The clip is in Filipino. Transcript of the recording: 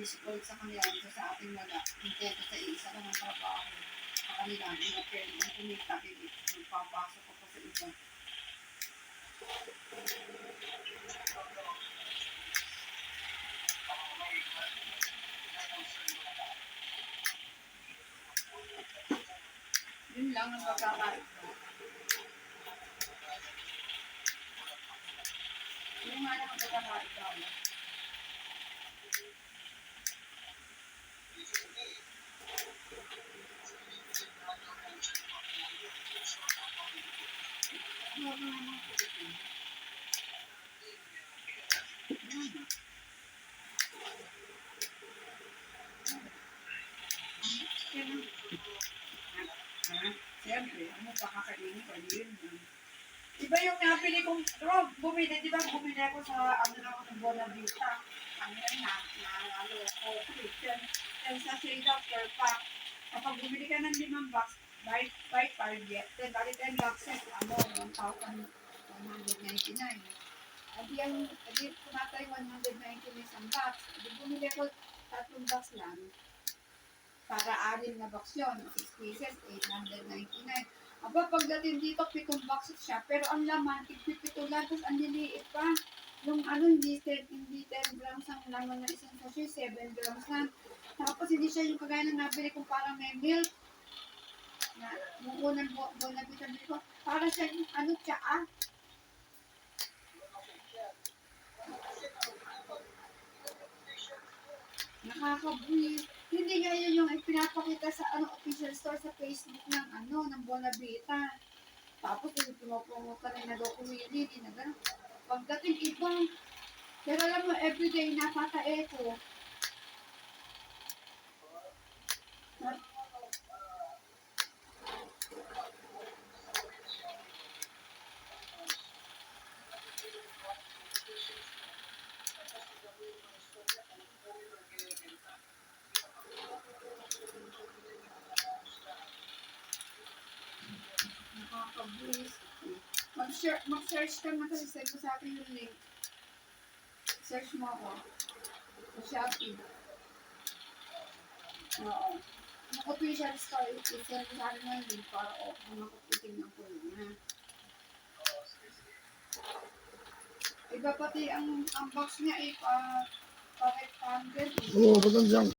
municipal sa kanila, ito sa ating wala. Intento sa isa lang ang trabaho. Sa kanila, hindi na pwede ang kumita, papasok ko pa sa iba. Yun lang ang magkakaroon ko. Yun nga lang ang magkakaroon ko. Siyempre, ano pa kakainin ko yun. Iba yung napili kong, bumili, di ba bumili ako sa, ng Bonavita. Ano yan, naalala ko, yan sa shade of per pack. Kapag bumili ka ng 5 box, by Target, then bali 10 boxes, 1,199. Adi kumatay 199 isang box. Adi bumili ako 3 box lang. Para 6 na box yun. 6 pieces, 899. Aba, pagdating dito, 7 boxes siya. Pero ang laman, 57 lang. Tapos ang liliit pa. Yung hindi 10 grams ang laman na isang sachet, 7 grams lang. Tapos hindi siya yung kagaya ng nabili kong parang may milk. Yung unang Bonavita ko. Para siya yung tsaa. Nakakabuhi. Hindi nga yun yung pinapakita sa official store sa Facebook ng Bonavita. Tapos yung pinopromote ka rin na dokumili, na gano'n. Pagdating ibang, pero alam mo, everyday napatae ko. Nakakabuhis. Mag-search ka na kasi send mo sa akin yung link. Search mo ako. Sa Shopee. Oo. Ang official store, i-send mo sa akin yung link para makupiting ng puno na. Iba pati ang box niya ay pa-rectangle. Oo, bagang